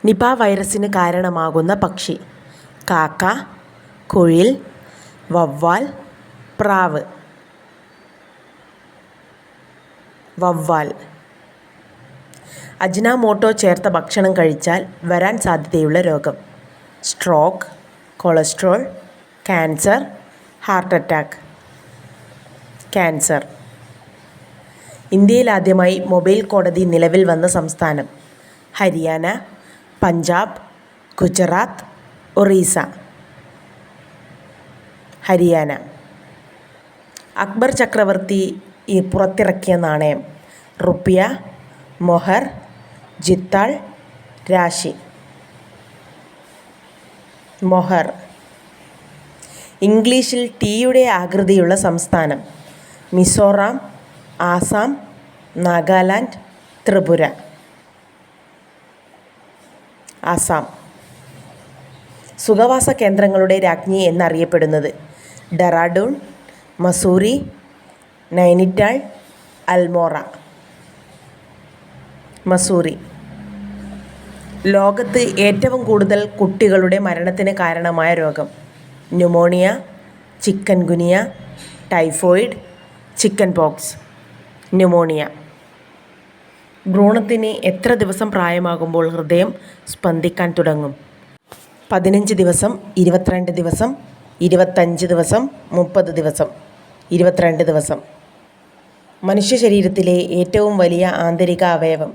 Nipah വൈറസിന് കാരണമാകുന്ന പക്ഷി: കാക്ക, കുയിൽ, വവ്വാൽ, പ്രാവ്. വവ്വാൽ. അജിനാമോട്ടോ ചേർത്ത ഭക്ഷണം കഴിച്ചാൽ വരാൻ സാധ്യതയുള്ള രോഗം: stroke, cholesterol, cancer, heart attack. Cancer. ഇന്ത്യയിൽ ആദ്യമായി മൊബൈൽ കോടതി നിലവിൽ വന്ന സംസ്ഥാനം: ഹരിയാന, പഞ്ചാബ്, ഗുജറാത്ത്, ഒറീസ. ഹരിയാന. അക്ബർ ചക്രവർത്തി പുറത്തിറക്കിയ നാണയം: റുപ്പിയ, മൊഹർ, ജിത്താൾ, രാശി. മൊഹർ. ഇംഗ്ലീഷിൽ ടീയുടെ ആകൃതിയുള്ള സംസ്ഥാനം: മിസോറാം, ആസാം, നാഗാലാൻഡ്, ത്രിപുര. ആസാം. സുഖവാസ കേന്ദ്രങ്ങളുടെ രാജ്ഞി എന്നറിയപ്പെടുന്നത്: ഡെറാഡൂൺ, മസൂറി, നൈനിറ്റാൾ, അൽമോറ. മസൂറി. ലോകത്ത് ഏറ്റവും കൂടുതൽ കുട്ടികളുടെ മരണത്തിന് കാരണമായ രോഗം: pneumonia, chikungunya, typhoid, chicken pox. Pneumonia. ഭ്രൂണത്തിന് എത്ര ദിവസം പ്രായമാകുമ്പോൾ ഹൃദയം സ്പന്ദിക്കാൻ തുടങ്ങും? 15 ദിവസം, 22 ദിവസം, 25 ദിവസം, 30 ദിവസം. 22 ദിവസം. മനുഷ്യ ശരീരത്തിലെ ഏറ്റവും വലിയ ആന്തരിക അവയവം: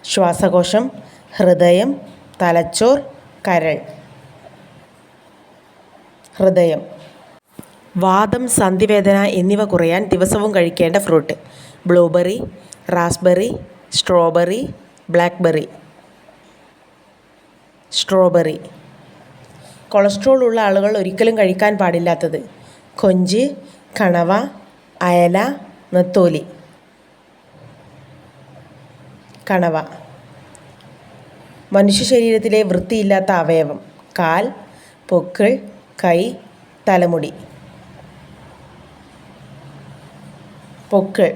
ശ്വാസകോശം, ഹൃദയം, തലച്ചോർ, കരൾ. ഹൃദയം. വാതം, സന്ധിവേദന എന്നിവ കുറയാൻ ദിവസവും കഴിക്കേണ്ട fruit: blueberry, raspberry, strawberry, blackberry. Strawberry. Cholesterol ഉള്ള ആളുകൾ ഒരിക്കലും കഴിക്കാൻ പാടില്ലാത്തത്: കൊഞ്ച്, കണവ, അയല, നെത്തോലി. കണവ. മനുഷ്യ ശരീരത്തിലെ വൃത്തിയില്ലാത്ത അവയവം: കാൽ, പൊക്കിൾ, കൈ, തലമുടി. പൊക്കിൾ.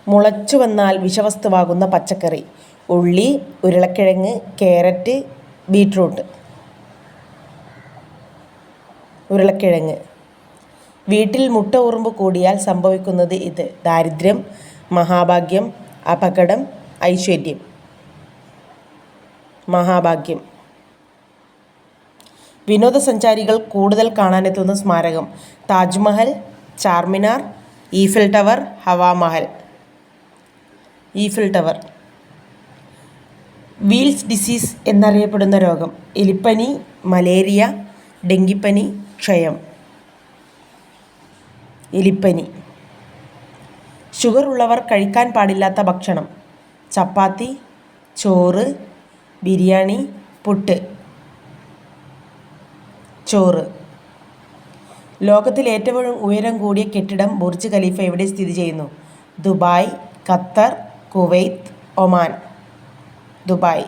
മുളച്ചു വന്നാൽ വിഷവസ്തുവാകുന്ന പച്ചക്കറി: ഉള്ളി, ഉരുളക്കിഴങ്ങ്, കാരറ്റ്, ബീറ്റ്റൂട്ട്. ഉരുളക്കിഴങ്ങ്. വീട്ടിൽ മുട്ട ഉറുമ്പ് കൂടിയാൽ സംഭവിക്കുന്നത് ഇത്: ദാരിദ്ര്യം, മഹാഭാഗ്യം, അപകടം, ഐശ്വര്യം. മഹാഭാഗ്യം. വിനോദസഞ്ചാരികൾ കൂടുതൽ കാണാനെത്തുന്ന സ്മാരകം: Taj Mahal, Charminar, Eiffel tower, Hawa Mahal. Eiffel tower. Wheels disease എന്നറിയപ്പെടുന്ന രോഗം: എലിപ്പനി, മലേറിയ, ഡെങ്കിപ്പനി, ക്ഷയം. എലിപ്പനി. ഷുഗർ ഉള്ളവർ കഴിക്കാൻ പാടില്ലാത്ത ഭക്ഷണം: ചപ്പാത്തി, ചോറ്, ബിരിയാണി, പുട്ട്. ചോറ്. ലോകത്തിൽ ഏറ്റവും ഉയരം കൂടിയ കെട്ടിടം ബുർജ് ഖലീഫ എവിടെ സ്ഥിതി ചെയ്യുന്നു? Dubai, Qatar, Kuwait, Oman. Dubai.